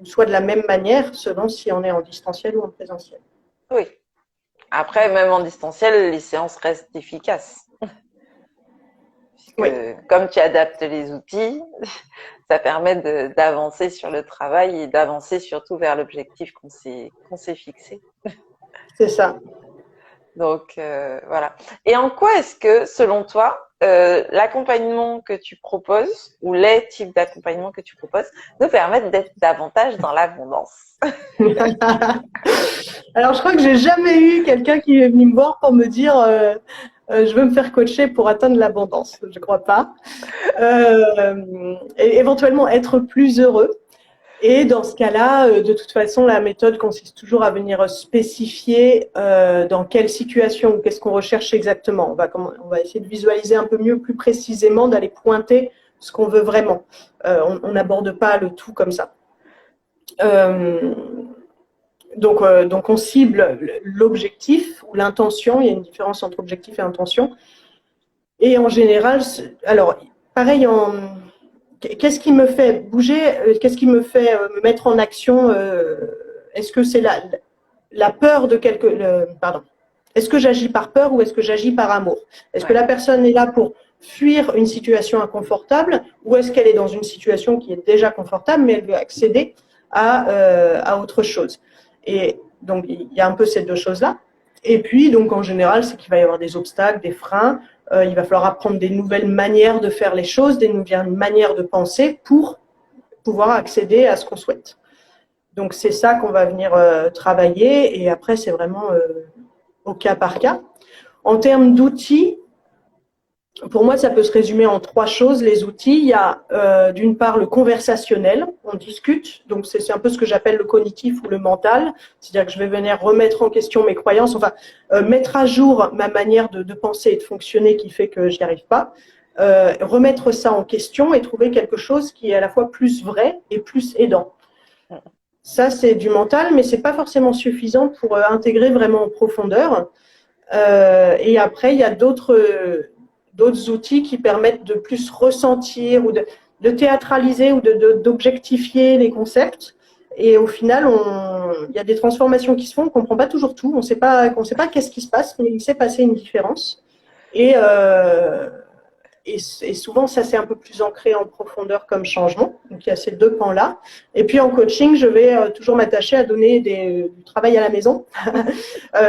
soit de la même manière, selon si on est en distanciel ou en présentiel. Oui. Après, même en distanciel, les séances restent efficaces. Puisque, comme tu adaptes les outils, ça permet d'avancer sur le travail et d'avancer surtout vers l'objectif qu'on s'est fixé. C'est ça. Donc, voilà. Et en quoi est-ce que, selon toi, l'accompagnement que tu proposes ou les types d'accompagnement que tu proposes nous permettent d'être davantage dans l'abondance? Alors, je crois que j'ai jamais eu quelqu'un qui est venu me voir pour me dire je veux me faire coacher pour atteindre l'abondance. Je crois pas. Et éventuellement être plus heureux. Et dans ce cas-là, de toute façon, la méthode consiste toujours à venir spécifier dans quelle situation ou qu'est-ce qu'on recherche exactement. On va essayer de visualiser un peu mieux, plus précisément, d'aller pointer ce qu'on veut vraiment. On n'aborde pas le tout comme ça. Donc, on cible l'objectif ou l'intention. Il y a une différence entre objectif et intention. Et en général, alors, pareil, qu'est-ce qui me fait bouger? Qu'est-ce qui me fait me mettre en action? Est-ce que c'est la peur de pardon. Est-ce que j'agis par peur ou est-ce que j'agis par amour? Est-ce que la personne est là pour fuir une situation inconfortable ou est-ce qu'elle est dans une situation qui est déjà confortable mais elle veut accéder à autre chose? Et donc, il y a un peu ces deux choses-là. Et puis, donc, en général, c'est qu'il va y avoir des obstacles, des freins. Il va falloir apprendre des nouvelles manières de faire les choses, des nouvelles manières de penser pour pouvoir accéder à ce qu'on souhaite. Donc, c'est ça qu'on va venir travailler. Et après, c'est vraiment au cas par cas. En termes d'outils, pour moi, ça peut se résumer en trois choses, les outils. Il y a d'une part le conversationnel, on discute, donc c'est un peu ce que j'appelle le cognitif ou le mental, c'est-à-dire que je vais venir remettre en question mes croyances, enfin mettre à jour ma manière de penser et de fonctionner qui fait que j'y arrive pas, remettre ça en question et trouver quelque chose qui est à la fois plus vrai et plus aidant. Ça, c'est du mental, mais c'est pas forcément suffisant pour intégrer vraiment en profondeur. Et après, il y a d'autres outils qui permettent de plus ressentir ou de théâtraliser ou d'objectifier les concepts. Et au final, il y a des transformations qui se font, on ne comprend pas toujours tout, on ne sait pas qu'est-ce qui se passe, mais il s'est passé une différence. Et souvent, ça, c'est un peu plus ancré en profondeur comme changement. Donc, il y a ces deux pans-là. Et puis, en coaching, je vais toujours m'attacher à donner du travail à la maison.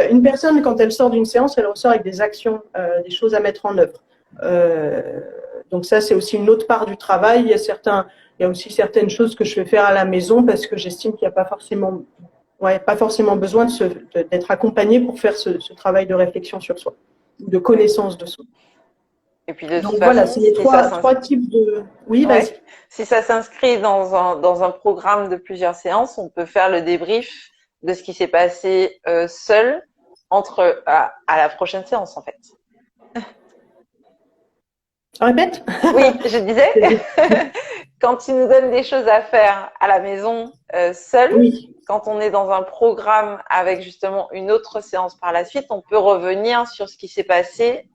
Une personne, quand elle sort d'une séance, elle ressort avec des actions, des choses à mettre en œuvre. Donc, ça, c'est aussi une autre part du travail. Il y a aussi certaines choses que je vais faire à la maison parce que j'estime qu'il n'y a pas forcément besoin d'être accompagné pour faire ce travail de réflexion sur soi, de connaissance de soi. Et puis de Donc toute voilà, façon, c'est les trois types de… Oui, ouais. vas-y. Si ça s'inscrit dans un programme de plusieurs séances, on peut faire le débrief de ce qui s'est passé seul à la prochaine séance, en fait. Répète. Oui, je disais, quand tu nous donnes des choses à faire à la maison seul, Oui. Quand on est dans un programme avec justement une autre séance par la suite, on peut revenir sur ce qui s'est passé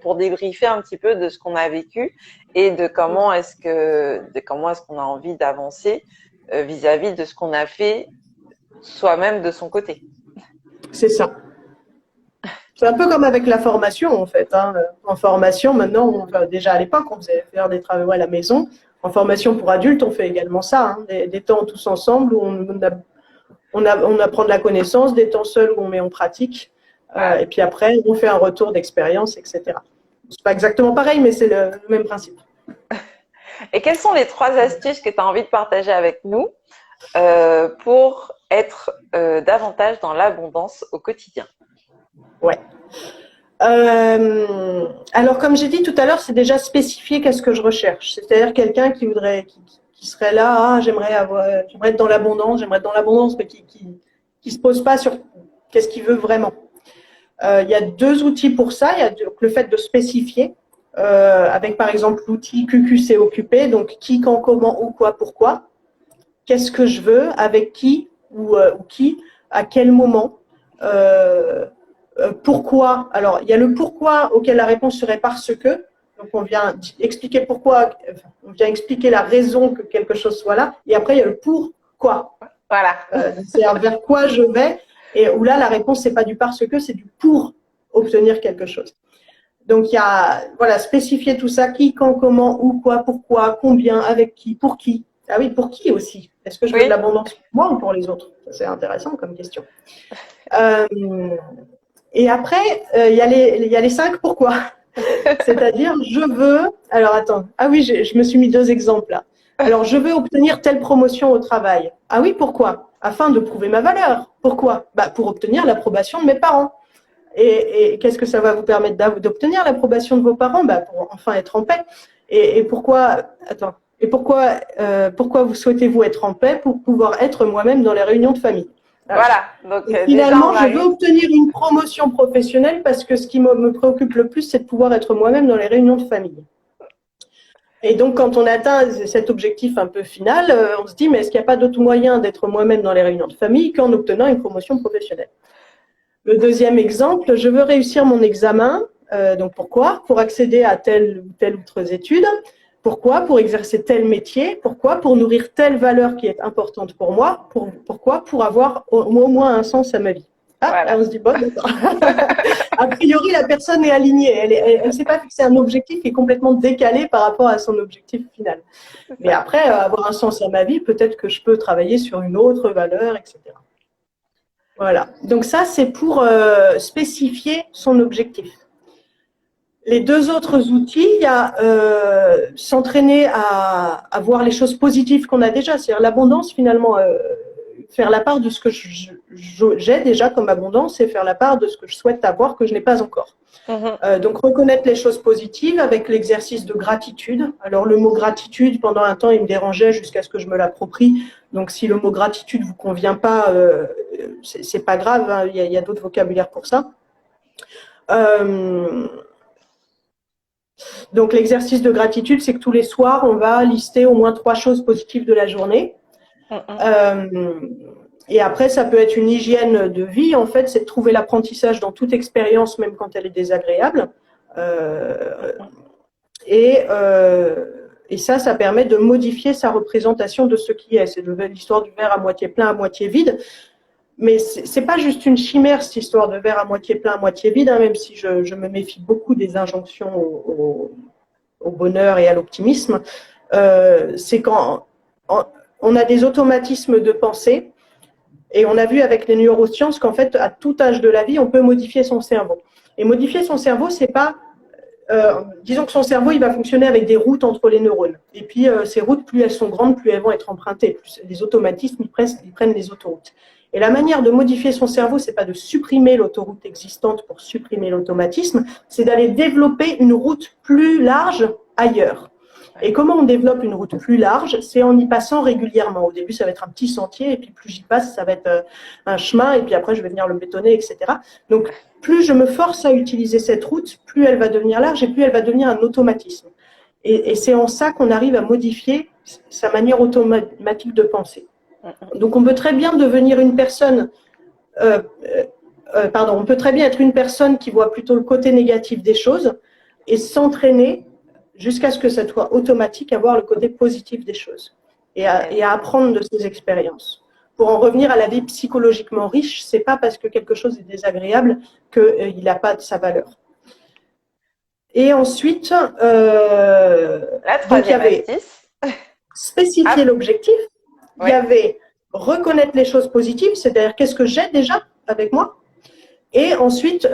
pour débriefer un petit peu de ce qu'on a vécu et de comment est-ce qu'on a envie d'avancer vis-à-vis de ce qu'on a fait soi-même de son côté. C'est ça. C'est un peu comme avec la formation en fait. En formation, maintenant, déjà à l'époque, on faisait faire des travaux à la maison. En formation pour adultes, on fait également ça, des temps tous ensemble où on apprend de la connaissance, des temps seuls où on met en pratique. Et puis après, on fait un retour d'expérience, etc. C'est pas exactement pareil, mais c'est le même principe. Et quelles sont les 3 astuces que tu as envie de partager avec nous pour être davantage dans l'abondance au quotidien? Ouais. Alors, comme j'ai dit tout à l'heure, c'est déjà spécifié qu'est-ce que je recherche. C'est-à-dire quelqu'un qui serait là, j'aimerais être dans l'abondance, mais qui se pose pas sur qu'est-ce qu'il veut vraiment. Il y a 2 outils pour ça. Il y a le fait de spécifier, avec par exemple l'outil QQC occupé, donc qui, quand, comment, où, quoi, pourquoi. Qu'est-ce que je veux, avec qui ou qui, à quel moment. Pourquoi. Alors, il y a le pourquoi auquel la réponse serait parce que. Donc, on vient expliquer on vient expliquer la raison que quelque chose soit là. Et après, il y a le pourquoi. Voilà. C'est vers quoi je vais. Et où là, la réponse, c'est pas du parce que, c'est du pour obtenir quelque chose. Donc, il y a, spécifier tout ça, qui, quand, comment, où, quoi, pourquoi, combien, avec qui, pour qui. Ah oui, pour qui aussi? Est-ce que je veux de l'abondance pour moi ou pour les autres? C'est intéressant comme question. Et après, il y a les 5 pourquoi. C'est-à-dire, je veux… Alors, attends. Ah oui, je me suis mis 2 exemples là. Alors, je veux obtenir telle promotion au travail. Ah oui, pourquoi? Afin de prouver ma valeur. Pourquoi? Pour obtenir l'approbation de mes parents. Et qu'est-ce que ça va vous permettre d'obtenir l'approbation de vos parents? Pour enfin être en paix. Et pourquoi… Attends. Et pourquoi vous souhaitez-vous être en paix? Pour pouvoir être moi-même dans les réunions de famille. Voilà. Donc, finalement, je veux obtenir une promotion professionnelle parce que ce qui me préoccupe le plus, c'est de pouvoir être moi-même dans les réunions de famille. Et donc, quand on atteint cet objectif un peu final, on se dit, mais est-ce qu'il n'y a pas d'autre moyen d'être moi-même dans les réunions de famille qu'en obtenant une promotion professionnelle? Le deuxième exemple, je veux réussir mon examen. Donc, pourquoi? Pour accéder à telle ou autre étude. Pourquoi? Pour exercer tel métier. Pourquoi? Pour nourrir telle valeur qui est importante pour moi. Pourquoi? Pour avoir au moins un sens à ma vie. Voilà. On se dit, bon, d'accord. A priori, la personne est alignée. Elle ne s'est pas fixé un objectif qui est complètement décalé par rapport à son objectif final. Mais après, avoir un sens à ma vie, peut-être que je peux travailler sur une autre valeur, etc. Voilà. Donc ça, c'est pour spécifier son objectif. Les 2 autres outils, il y a s'entraîner à voir les choses positives qu'on a déjà, c'est-à-dire l'abondance finalement, faire la part de ce que j'ai déjà comme abondance et faire la part de ce que je souhaite avoir que je n'ai pas encore. Donc reconnaître les choses positives avec l'exercice de gratitude. Alors le mot gratitude, pendant un temps, il me dérangeait jusqu'à ce que je me l'approprie. Donc si le mot gratitude vous convient pas, c'est pas grave, hein, il y a d'autres vocabulaires pour ça. Donc, l'exercice de gratitude, c'est que tous les soirs, on va lister au moins 3 choses positives de la journée. Et après, ça peut être une hygiène de vie, en fait, c'est de trouver l'apprentissage dans toute expérience, même quand elle est désagréable. Euh, et ça permet de modifier sa représentation de ce qui est. C'est l'histoire du verre à moitié plein, à moitié vide. Mais c'est pas juste une chimère, cette histoire de verre à moitié plein, à moitié vide, hein, même si je me méfie beaucoup des injonctions au bonheur et à l'optimisme. C'est quand on a des automatismes de pensée, et on a vu avec les neurosciences qu'en fait, à tout âge de la vie, on peut modifier son cerveau. Et modifier son cerveau, c'est pas disons que son cerveau, il va fonctionner avec des routes entre les neurones. Et puis, ces routes, plus elles sont grandes, plus elles vont être empruntées. Plus les automatismes, ils prennent les autoroutes. Et la manière de modifier son cerveau, c'est pas de supprimer l'autoroute existante pour supprimer l'automatisme, c'est d'aller développer une route plus large ailleurs. Et comment on développe une route plus large? C'est en y passant régulièrement. Au début, ça va être un petit sentier, et puis plus j'y passe, ça va être un chemin, et puis après, je vais venir le bétonner, etc. Donc, plus je me force à utiliser cette route, plus elle va devenir large et plus elle va devenir un automatisme. Et c'est en ça qu'on arrive à modifier sa manière automatique de penser. Donc, on peut très bien devenir une personne, on peut très bien être une personne qui voit plutôt le côté négatif des choses et s'entraîner jusqu'à ce que ça soit automatique à voir le côté positif des choses et à apprendre de ses expériences. Pour en revenir à la vie psychologiquement riche, c'est pas parce que quelque chose est désagréable qu'il n'a pas de sa valeur. Et ensuite, La troisième donc il y avait spécifier l'objectif, il y avait reconnaître les choses positives, c'est-à-dire qu'est-ce que j'ai déjà avec moi. Et ensuite,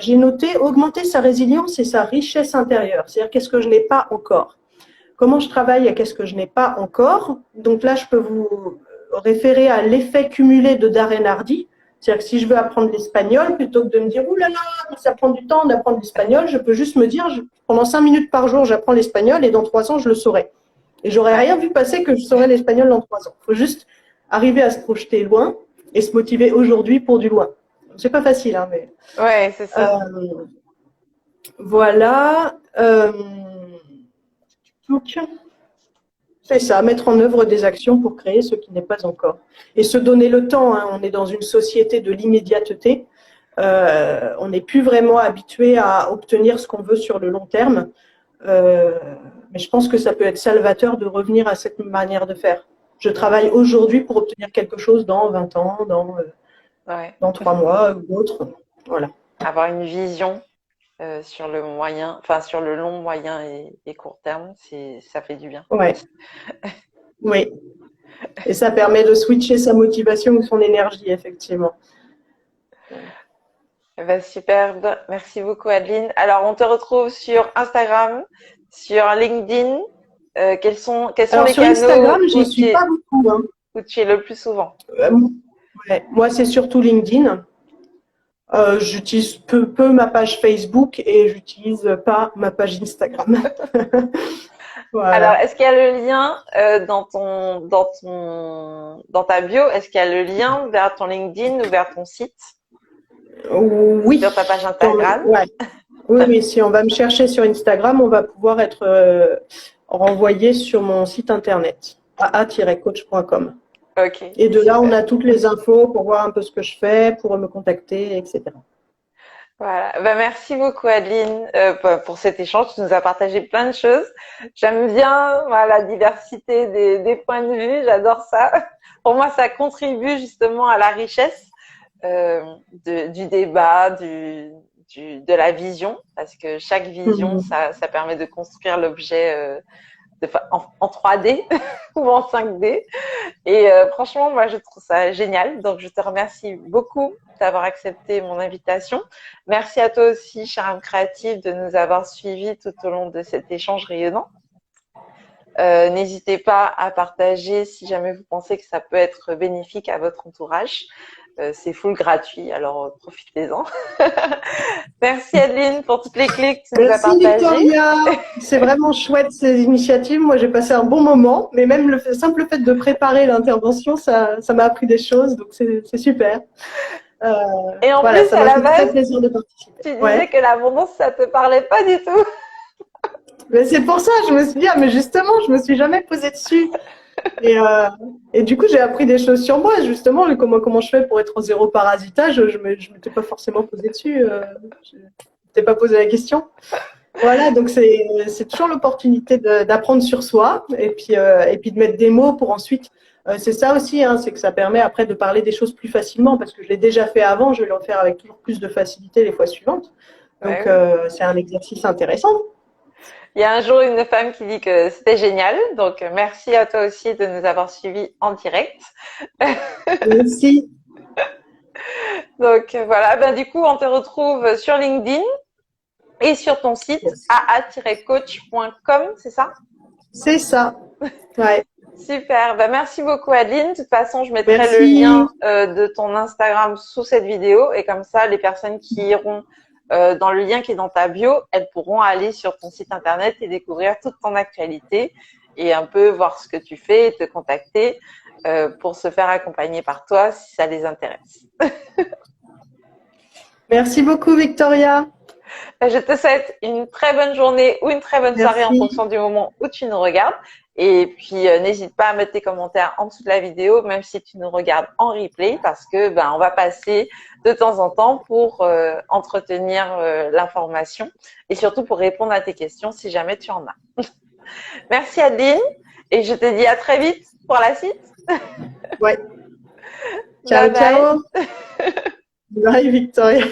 j'ai noté augmenter sa résilience et sa richesse intérieure, c'est-à-dire qu'est-ce que je n'ai pas encore. Comment je travaille à qu'est-ce que je n'ai pas encore. Donc là, je peux vous référer à l'effet cumulé de Darren Hardy. C'est-à-dire que si je veux apprendre l'espagnol, plutôt que de me dire « Ouh là là, ça prend du temps d'apprendre l'espagnol », je peux juste me dire « Pendant 5 minutes par jour, j'apprends l'espagnol et dans 3 ans, je le saurai. » Et j'aurais rien vu passer que je saurais l'espagnol dans 3 ans. Il faut juste arriver à se projeter loin et se motiver aujourd'hui pour du loin. C'est pas facile, hein, mais… Ouais, c'est ça. Voilà. C'est ça, mettre en œuvre des actions pour créer ce qui n'est pas encore. Et se donner le temps, hein. On est dans une société de l'immédiateté. On n'est plus vraiment habitué à obtenir ce qu'on veut sur le long terme. Mais je pense que ça peut être salvateur de revenir à cette manière de faire. Je travaille aujourd'hui pour obtenir quelque chose dans 20 ans, dans 3 mois ou autre. Voilà. Avoir une vision sur le moyen, enfin sur le long, moyen et court terme, ça fait du bien. Ouais. Oui. Et ça permet de switcher sa motivation ou son énergie, effectivement. Superbe. Merci beaucoup, Adeline. Alors, on te retrouve sur Instagram, sur LinkedIn. Quels sont les sur canaux Instagram, j'y suis pas beaucoup. Hein. Où tu es le plus souvent? Moi, c'est surtout LinkedIn. J'utilise peu ma page Facebook et j'utilise pas ma page Instagram. Voilà. Alors, est-ce qu'il y a le lien dans ta bio? Est-ce qu'il y a le lien vers ton LinkedIn ou vers ton site? Oui. Sur ta page Instagram? Oui, si on va me chercher sur Instagram, on va pouvoir être renvoyé sur mon site internet, aa-coach.com. Okay, et de là, on a toutes les infos pour voir un peu ce que je fais, pour me contacter, etc. Voilà. Merci beaucoup, Adeline, pour cet échange. Tu nous as partagé plein de choses. J'aime bien la diversité des points de vue. J'adore ça. Pour moi, ça contribue justement à la richesse du débat, de la vision, parce que chaque vision, ça permet de construire l'objet en 3D ou en 5D. Et franchement, moi, je trouve ça génial. Donc, je te remercie beaucoup d'avoir accepté mon invitation. Merci à toi aussi, cher âme créative, de nous avoir suivis tout au long de cet échange rayonnant. N'hésitez pas à partager si jamais vous pensez que ça peut être bénéfique à votre entourage. C'est full gratuit, alors profitez-en. Merci Adeline pour toutes les clés que tu nous as partagées. Merci Victoria, c'est vraiment chouette ces initiatives. Moi j'ai passé un bon moment, mais même le simple fait de préparer l'intervention, ça m'a appris des choses, donc c'est super. Et en plus, ça à la base, très plaisir de participer. Tu disais que l'abondance, ça te parlait pas du tout. Mais c'est pour ça, je me suis dit, mais justement, je me suis jamais posée dessus. Et, euh, et du coup, j'ai appris des choses sur moi, justement, comment je fais pour être en zéro parasitage. Je m'étais pas forcément posé dessus. Je m'étais pas posé la question. Voilà, donc c'est toujours l'opportunité d'apprendre sur soi et puis de mettre des mots pour ensuite. C'est ça aussi, hein, c'est que ça permet après de parler des choses plus facilement parce que je l'ai déjà fait avant, je vais le faire avec toujours plus de facilité les fois suivantes. Donc Ouais. c'est un exercice intéressant. Il y a un jour une femme qui dit que c'était génial. Donc, merci à toi aussi de nous avoir suivis en direct. Merci. Donc, voilà. Ben, du coup, on te retrouve sur LinkedIn et sur ton site Yes. aa-coach.com, c'est ça? C'est ça. Ouais. Super. Ben, merci beaucoup, Adeline. De toute façon, je mettrai le lien Merci. de ton Instagram sous cette vidéo et comme ça, les personnes qui iront dans le lien qui est dans ta bio, elles pourront aller sur ton site internet et découvrir toute ton actualité et un peu voir ce que tu fais et te contacter pour se faire accompagner par toi si ça les intéresse. Merci beaucoup, Victoria. Je te souhaite une très bonne journée ou une très bonne soirée en Merci. fonction du moment où tu nous regardes. Et puis, n'hésite pas à mettre tes commentaires en dessous de la vidéo, même si tu nous regardes en replay, parce que ben, on va passer de temps en temps pour entretenir l'information et surtout pour répondre à tes questions si jamais tu en as. Merci Adeline et je te dis à très vite pour la suite. Ouais. Bye Ciao, bye. ciao. Bye, Victoria.